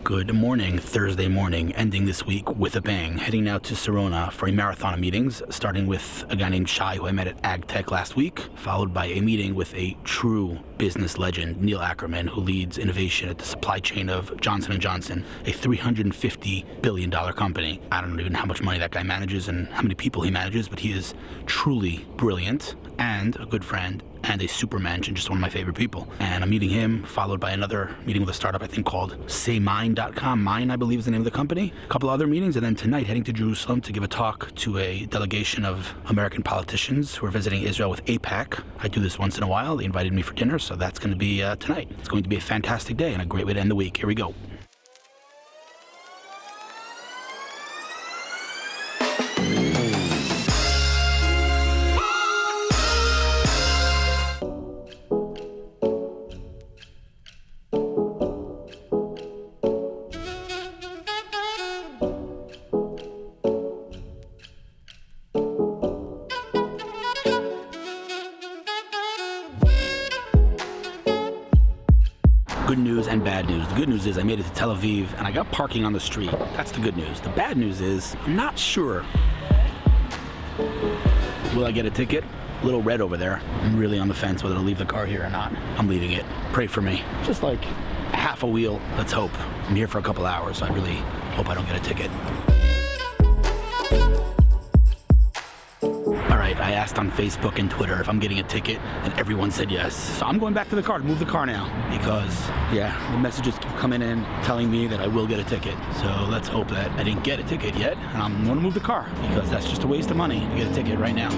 Good morning, Thursday morning, ending this week with a bang. Heading now to Sarona for a marathon of meetings, starting with a guy named Shai, who I met at AgTech last week, followed by a meeting with a true business legend, Neil Ackerman, who leads innovation at the supply chain of Johnson & Johnson, a $350 billion company. I don't even know how much money that guy manages and how many people he manages, but he is truly brilliant and a good friend and a supermensch and just one of my favorite people. And I'm meeting him, followed by another meeting with a startup I think called saymine.com. Mine, I believe, is the name of the company. A couple other meetings, and then tonight heading to Jerusalem to give a talk to a delegation of American politicians who are visiting Israel with AIPAC. I do this once in a while. They invited me for dinner, so that's going to be tonight. It's going to be a fantastic day and a great way to end the week. Here we go. Good news and bad news. The good news is I made it to Tel Aviv and I got parking on the street. That's the good news. The bad news is I'm not sure. Will I get a ticket? A little red over there. I'm really on the fence whether to leave the car here or not. I'm leaving it. Pray for me. Just like half a wheel. Let's hope. I'm here for a couple hours, so I really hope I don't get a ticket. I asked on Facebook and Twitter if I'm getting a ticket, and everyone said yes. So I'm going back to the car, to move the car now, because, the messages keep coming in telling me that I will get a ticket. So let's hope that I didn't get a ticket yet, and I'm going to move the car, because that's just a waste of money to get a ticket right now.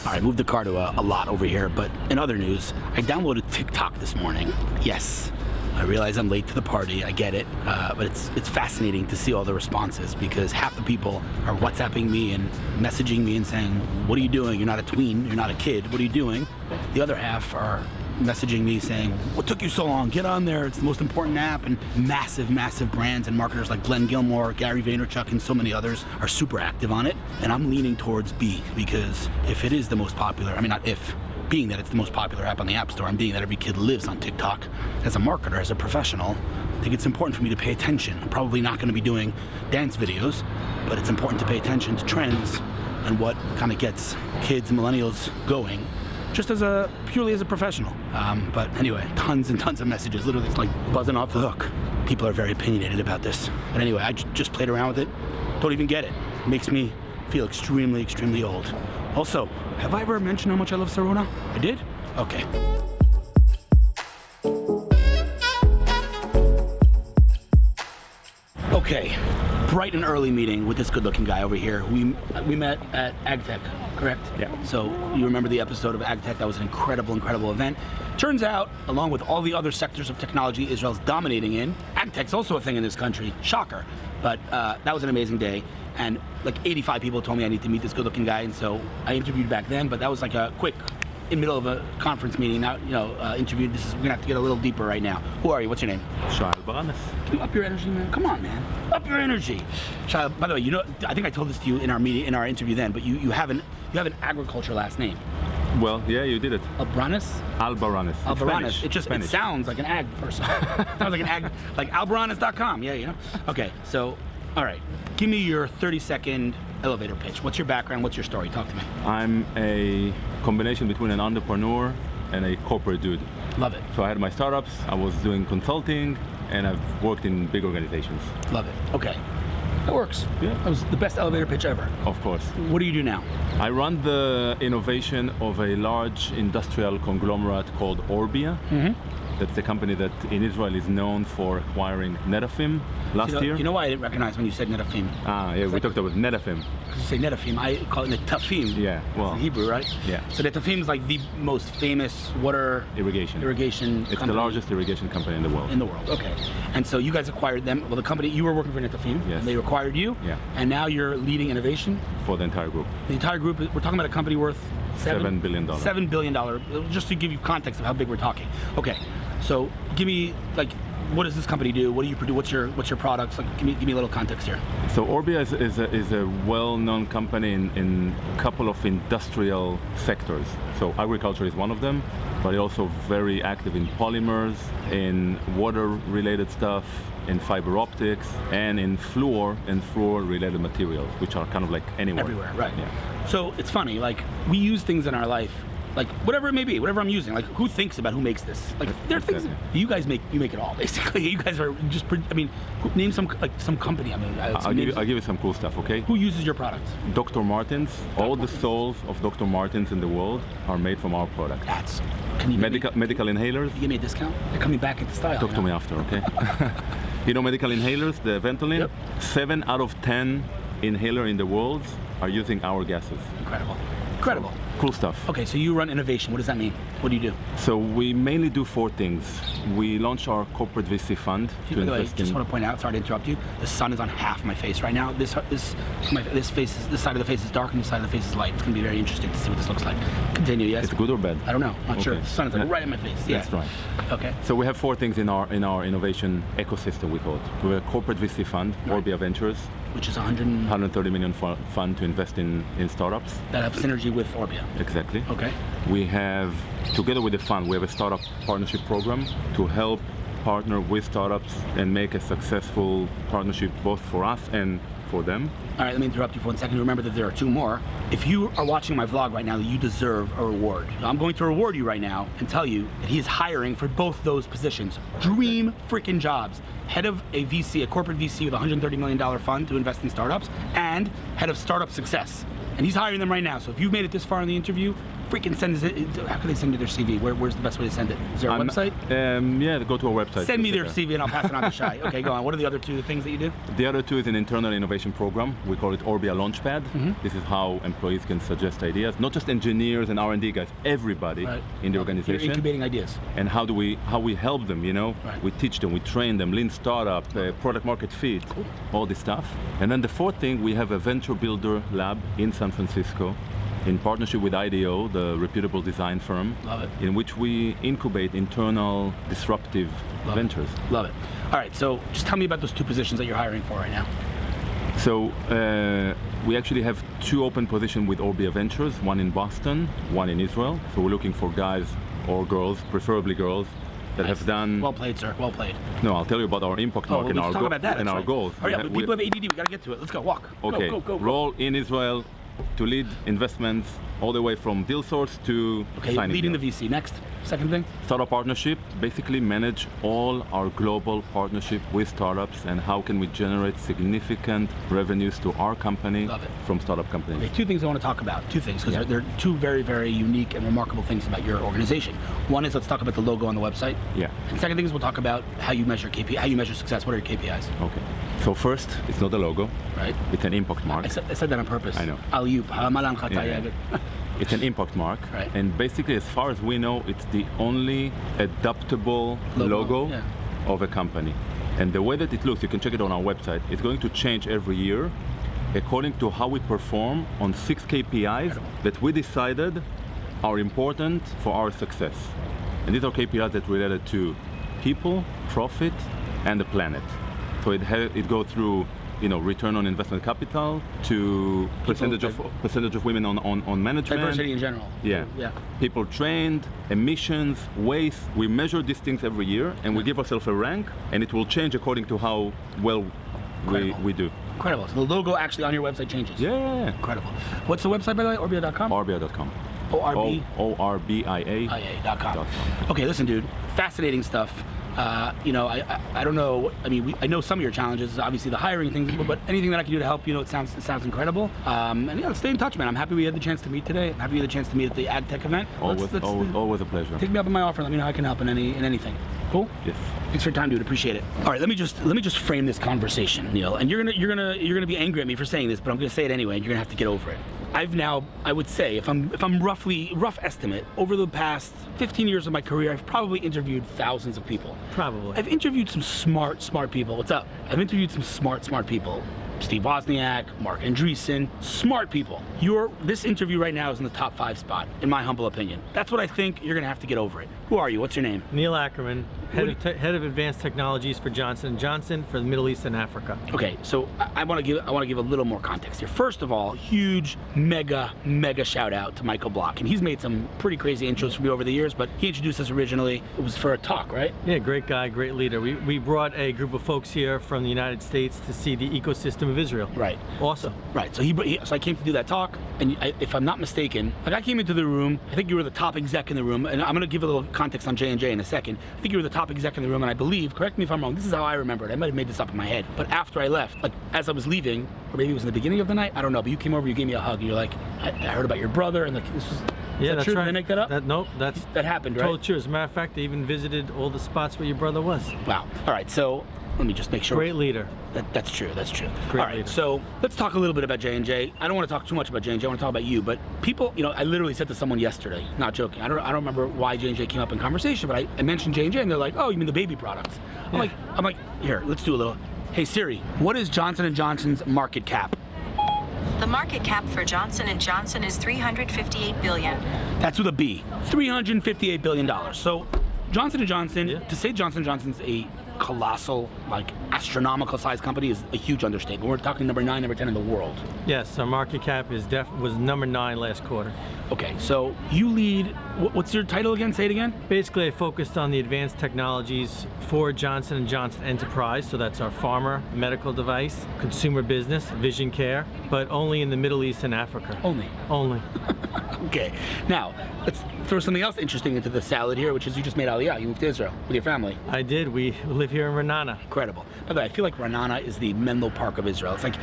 All right, moved the car to a lot over here, but in other news, I downloaded TikTok this morning. Yes. I realize I'm late to the party, I get it, but it's fascinating to see all the responses because half the people are WhatsApping me and messaging me and saying, what are you doing? You're not a tween, you're not a kid, what are you doing? The other half are messaging me saying, what took you so long? Get on there, it's the most important app, and massive, massive brands and marketers like Glenn Gilmore, Gary Vaynerchuk, and so many others are super active on it, and I'm leaning towards B because if it is the most popular, being that it's the most popular app on the App Store and being that every kid lives on TikTok, as a marketer, as a professional, I think it's important for me to pay attention. I'm probably not going to be doing dance videos, but it's important to pay attention to trends and what kind of gets kids and millennials going, just purely as a professional. But anyway, tons and tons of messages, literally it's like buzzing off the hook. People are very opinionated about this. But anyway, I just played around with it, don't even get it. Makes me feel extremely, extremely old. Also, have I ever mentioned how much I love Sarona? I did? Okay. Okay, bright and early meeting with this good-looking guy over here. We met at AgTech, correct? Yeah. So you remember the episode of AgTech? That was an incredible, incredible event. Turns out, along with all the other sectors of technology Israel's dominating in, AgTech's also a thing in this country. Shocker. But that was an amazing day. And like 85 people told me I need to meet this good-looking guy, and so I interviewed back then, but that was like a quick, in the middle of a conference meeting, now, interviewed. We're gonna have to get a little deeper right now. Who are you? What's your name? Shai Albaranes. Can you up your energy, man? Come on, man. Up your energy. Shai, by the way, I think I told this to you in our interview then, but you have an agriculture last name. Well, yeah, you did it. Albaranes? Albaranes. Albaranes. It sounds like an ag person. Sounds like an ag, like albaranes.com. Yeah, Okay, so, all right. Give me your 30-second elevator pitch. What's your background? What's your story? Talk to me. I'm a combination between an entrepreneur and a corporate dude. Love it. So I had my startups, I was doing consulting, and I've worked in big organizations. Love it. Okay. That works. Yeah. That was the best elevator pitch ever. Of course. What do you do now? I run the innovation of a large industrial conglomerate called Orbia. Mm-hmm. That's the company that in Israel is known for acquiring Netafim last year. You know why I didn't recognize when you said Netafim? We talked about Netafim. Because you say Netafim, I call it Netafim. Yeah, well. It's in Hebrew, right? Yeah. So Netafim is like the most famous water irrigation It's the largest irrigation company in the world. Okay. And so you guys acquired them. Well, the company, you were working for Netafim. Yes. And they acquired you. Yeah. And now you're leading innovation. For the entire group. The entire group, we're talking about a company worth $7 billion. $7 billion, just to give you context of how big we're talking. Okay, so give me, like, what does this company do? What do you produce? What's your products? Like, give me a little context here. So Orbia is a well-known company in a couple of industrial sectors. So agriculture is one of them, but also very active in polymers, in water-related stuff, in fiber optics, and in fluor and fluor-related materials, which are kind of like anywhere. Everywhere, right. Yeah. So it's funny, like, we use things in our life, like whatever it may be, whatever I'm using, like who thinks about who makes this? Like there are things you guys make it all basically. You guys are just, I mean, name some company. I mean, I'll give you some cool stuff, okay? Who uses your product? Dr. Martens. All the soles of Dr. Martens in the world are made from our product. Can you medical inhalers. You give me a discount? They're coming back into style. Talk to me after, okay? You know medical inhalers, the Ventolin? Yep. 7 out of 10 inhaler in the world are using our gases. Incredible. Cool stuff. Okay, so you run innovation. What does that mean? What do you do? So we mainly do 4 things. We launched our corporate VC fund to invest in. Just want to point out, sorry to interrupt you, the sun is on half my face right now. This side of the face is dark and this side of the face is light. It's going to be very interesting to see what this looks like. Continue, yes? It's good or bad? I don't know. Not sure. The sun is like right in my face. That's right. Okay. So we have 4 things in our innovation ecosystem, we call it. We have a corporate VC fund, Orbia Ventures, which is 130 million fund to invest in startups. That have synergy with Orbia. Exactly. Okay. We have, together with the fund, we have a startup partnership program to help partner with startups and make a successful partnership both for us and for them. All right, let me interrupt you for 1 second. Remember that there are 2 more. If you are watching my vlog right now, you deserve a reward. I'm going to reward you right now and tell you that he is hiring for both those positions. Dream freaking jobs. Head of a VC, a corporate VC with a $130 million fund to invest in startups, and head of startup success. And he's hiring them right now. So if you've made it this far in the interview, freaking send us it. How can they send you their CV? Where's the best way to send it? Is there a website? Yeah, go to our website. Send me their CV and I'll pass it on to Shai. Okay, go on. What are the other 2 things that you do? The other 2 is an internal innovation program. We call it Orbia Launchpad. This is how employees can suggest ideas, not just engineers and R&D guys, everybody in the organization. You're incubating ideas. And how we help them, you know? Right. We teach them, we train them, lean startup, product market fit, all this stuff. And then the 4th thing, we have a venture builder lab in San Francisco, in partnership with IDEO, the reputable design firm, in which we incubate internal disruptive ventures. Love it. All right, so just tell me about those 2 positions that you're hiring for right now. So we actually have 2 open positions with Orbia Ventures, one in Boston, one in Israel. So we're looking for guys or girls, preferably girls, that have done... Well played, sir. Well played. No, I'll tell you about our impact mark and our goals. Hurry up, people have ADD. We got to get to it. Let's go. Walk. Okay. Go. Role in Israel to lead investments all the way from deal source to signing leading deal. the VC. Next. Second thing? Startup partnership, basically manage all our global partnership with startups and how can we generate significant revenues to our company from startup companies. Okay, 2 things I want to talk about. 2 things, because there are 2 very, very unique and remarkable things about your organization. One is, let's talk about the logo on the website. Yeah. And second thing is, we'll talk about how you measure KPI, how you measure success. What are your KPIs? Okay. So first, it's not a logo. Right. It's an impact mark. I said that on purpose. I know. It's an impact mark, right. And basically, as far as we know, it's the only adaptable logo of a company. And the way that it looks, you can check it on our website, it's going to change every year according to how we perform on 6 KPIs that we decided are important for our success. And these are KPIs that related to people, profit, and the planet. So it goes through, you know, return on investment capital to percentage of women on management. Diversity in general. Yeah. People trained, emissions, waste. We measure these things every year, and we give ourselves a rank, and it will change according to how well we do. Incredible. So the logo actually on your website changes. Yeah. Incredible. What's the website, by the way? Orbia.com? Orbia.com. ORBIA.com. Okay, listen, dude. Fascinating stuff. You know, I don't know. I mean, I know some of your challenges. Obviously, the hiring things, but anything that I can do to help, you know, it sounds incredible. And yeah, let's stay in touch, man. I'm happy we had the chance to meet today. I'm happy we had the chance to meet at the Ag Tech event. Always a pleasure. Take me up on my offer. Let me know how I can help in anything. Cool. Yes. Thanks for your time, dude. Appreciate it. All right, let me just frame this conversation, Neil. And you're gonna be angry at me for saying this, but I'm gonna say it anyway. And you're gonna have to get over it. I would say, if I'm rough estimate, over the past 15 years of my career, I've probably interviewed thousands of people. Probably. I've interviewed some smart people. What's up? I've interviewed some smart people. Steve Wozniak, Mark Andreessen, smart people. This interview right now is in the top 5 spot, in my humble opinion. That's what I think. You're gonna have to get over it. Who are you? What's your name? Neil Ackerman, head of advanced technologies for Johnson & Johnson for the Middle East and Africa. Okay, so I want to give a little more context here. First of all, huge, mega shout out to Michael Bloch, and he's made some pretty crazy intros for me over the years. But he introduced us originally. It was for a talk, right? Yeah, great guy, great leader. We brought a group of folks here from the United States to see the ecosystem of Israel. Right. Awesome. Right. So so I came to do that talk, and if I'm not mistaken, like I came into the room. I think you were the top exec in the room, and I'm going to give a little context on J&J in a second. I think you were the top exec in the room, and I believe, correct me if I'm wrong, this is how I remember it. I might have made this up in my head, but after I left, like as I was leaving, or maybe it was in the beginning of the night, I don't know, but you came over, you gave me a hug, and you're like, I heard about your brother, and like this was. Yeah, that's true? right. Did I make that up? Nope, that happened, right? Totally true. As a matter of fact, they even visited all the spots where your brother was. Wow. All right, so let me just make sure. Great leader. That's true. Great All right, leader. so let's talk a little bit about J&J. I don't want to talk too much about J&J. I want to talk about you. But people, I literally said to someone yesterday, not joking. I don't remember why J&J came up in conversation, but I mentioned J&J, and they're like, "Oh, you mean the baby products?" Yeah. I'm like, here, let's do a little. Hey Siri, what is Johnson & Johnson's market cap? The market cap for Johnson & Johnson is $358 billion. That's with a B. $358 billion. So Johnson & Johnson, Yeah. to say Johnson & Johnson's a colossal, like astronomical sized company is a huge understatement. We're talking number 9, number 10 in the world. Yes, our market cap was number 9 last quarter. Okay, so you lead, what's your title again? Say it again. Basically, I focused on the advanced technologies for Johnson & Johnson Enterprise, so that's our pharma, medical device, consumer business, vision care, but only in the Middle East and Africa. Only. Okay, now let's throw something else interesting into the salad here, which is you just made Aliyah. You moved to Israel with your family. I did. We live here in Ra'anana. Incredible. By the way, I feel like Ra'anana is the Menlo Park of Israel. It's like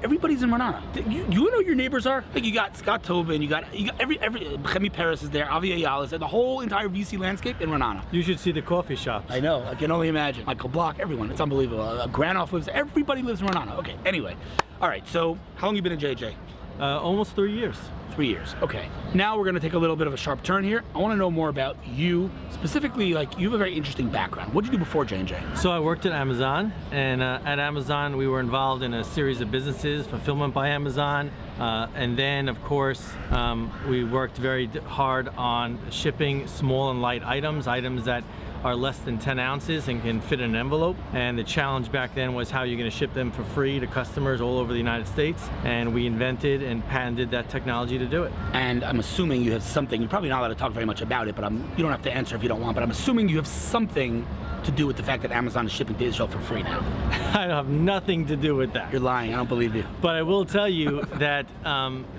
everybody's in Ra'anana. You know who your neighbors are? Like you got Scott Tobin, you got every Chemi Peres is there, Avi Ayala is there, the whole entire VC landscape in Ra'anana. You should see the coffee shops. I know. I can only imagine. Michael Bloch, everyone. It's unbelievable. Granoff lives. Everybody lives in Ra'anana. Okay. Anyway, all right. So how long have you been in JJ? Almost 3 years. 3 years. Okay. Now we're going to take a little bit of a sharp turn here. I want to know more about you, specifically. Like you have a very interesting background. What did you do before J&J? So I worked at Amazon, and at Amazon we were involved in a series of businesses, fulfillment by Amazon, and then of course we worked very hard on shipping small and light items that are less than 10 ounces and can fit in an envelope. And the challenge back then was how you're going to ship them for free to customers all over the United States. And we invented and patented that technology to do it. And I'm assuming you have something, you're probably not allowed to talk very much about it, but you don't have to answer if you don't want, but I'm assuming you have something to do with the fact that Amazon is shipping to Israel for free now. I have nothing to do with that. You're lying, I don't believe you. But I will tell you that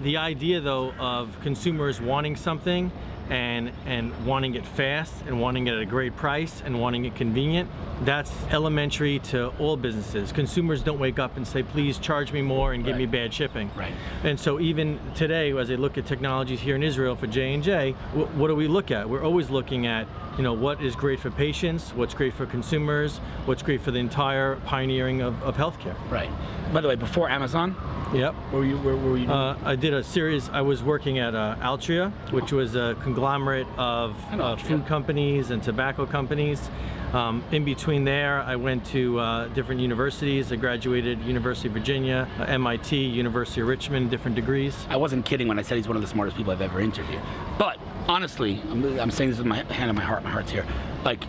the idea though of consumers wanting something and wanting it fast and wanting it at a great price and wanting it convenient, that's elementary to all businesses. Consumers don't wake up and say, please charge me more and give me bad shipping. Right. And so even today, as I look at technologies here in Israel for J&J, what do we look at? We're always looking at, what is great for patients, what's great for consumers, what's great for the entire pioneering of healthcare. Right. By the way, before Amazon, Yep. Where were you? I did a series. I was working at Altria, which was a conglomerate of food companies and tobacco companies. In between there, I went to different universities. I graduated University of Virginia, MIT, University of Richmond, different degrees. I wasn't kidding when I said he's one of the smartest people I've ever interviewed. But honestly, I'm saying this with my hand on my heart. My heart's here. Like,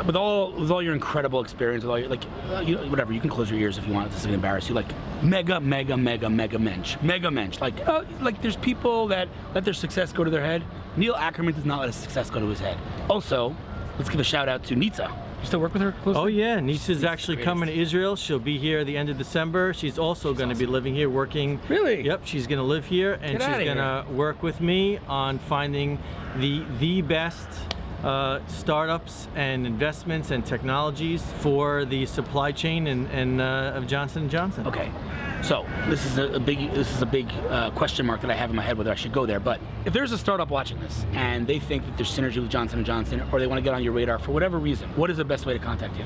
with all your incredible experience, with all your whatever, you can close your ears if you want. This is gonna embarrass you. Like mega mensch. Like there's people that let their success go to their head. Neil Ackerman does not let his success go to his head. Also, let's give a shout out to Nitza. You still work with her closely? Oh yeah, Nitza's actually coming to Israel. She'll be here at the end of December. She's also going to be living here, working. Really? Yep, she's going to live here, and she's going to work with me on finding the best startups and investments and technologies for the supply chain and of Johnson & Johnson. Okay, so this is a big question mark that I have in my head whether I should go there. But if there's a startup watching this and they think that there's synergy with Johnson & Johnson, or they want to get on your radar for whatever reason, what is the best way to contact you?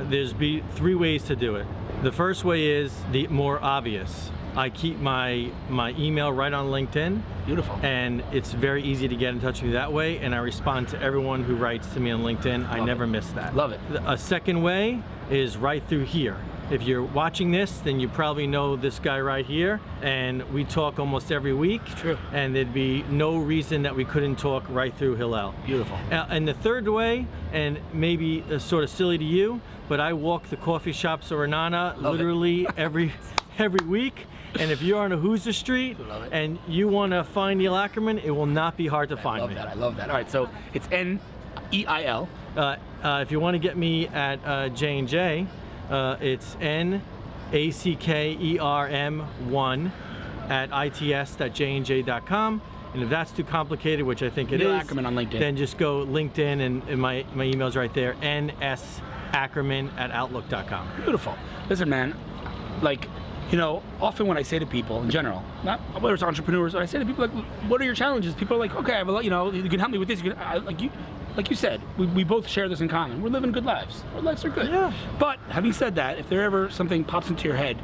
There's 3 ways to do it. The first way is the more obvious. I keep my email right on LinkedIn. Beautiful. And it's very easy to get in touch with me that way, and I respond to everyone who writes to me on LinkedIn. I never miss that. Love it. A second way is right through here. If you're watching this, then you probably know this guy right here, and we talk almost every week. True. And there'd be no reason that we couldn't talk right through Hillel. Beautiful. And the third way, and maybe sort of silly to you, but I walk the coffee shop Soranana literally every week. And if you're on a Hoosier Street and you want to find Neil Ackerman, it will not be hard to find me. I love that. All right, so it's Neil. If you want to get me at J&J, it's NACKERM1 at its.jnj.com. And if that's too complicated, which I think it Neil is, Ackerman on LinkedIn. then just go LinkedIn, and my email's right there, nsackerman@outlook.com. Beautiful. Listen, man, like, you know, often when I say to people in general, not whether it's entrepreneurs, when I say to people, like, what are your challenges? People are like, okay, well, you know, you can help me with this. Like you said, we both share this in common. We're living good lives. Our lives are good. Yeah. But having said that, if there ever something pops into your head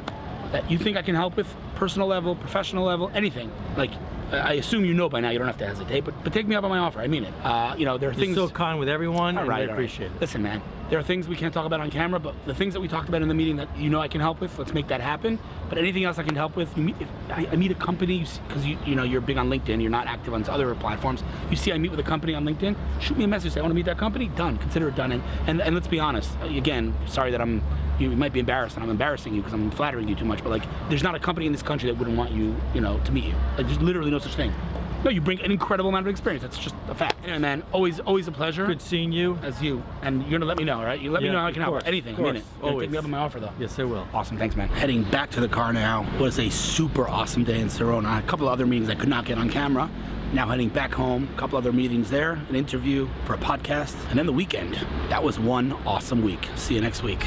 that you think I can help with, personal level, professional level, anything, like, I assume you know by now, you don't have to hesitate, but take me up on my offer. I mean it. You know, there are things. You're so kind with everyone, and I appreciate it. Listen, man, there are things we can't talk about on camera, but the things that we talked about in the meeting that you know I can help with, let's make that happen. But anything else I can help with, if I meet a company, because you know you're big on LinkedIn, you're not active on other platforms. You see I meet with a company on LinkedIn, shoot me a message, say I want to meet that company. Done. Consider it done. And let's be honest. Again, sorry that you might be embarrassed and I'm embarrassing you because I'm flattering you too much, but like, there's not a company in this country that wouldn't want you, you know, to meet you. Like, there's literally no such thing. No, you bring an incredible amount of experience. That's just a fact. And man, always a pleasure. Good seeing you. As you. And you're gonna let me know, right? You let me know how I can help. Anything. I mean it. Take me up on my offer though. Yes, I will. Awesome. Thanks, man. Heading back to the car now. Was a super awesome day in Serona. A couple of other meetings I could not get on camera. Now heading back home. A couple other meetings there. An interview for a podcast. And then the weekend. That was one awesome week. See you next week.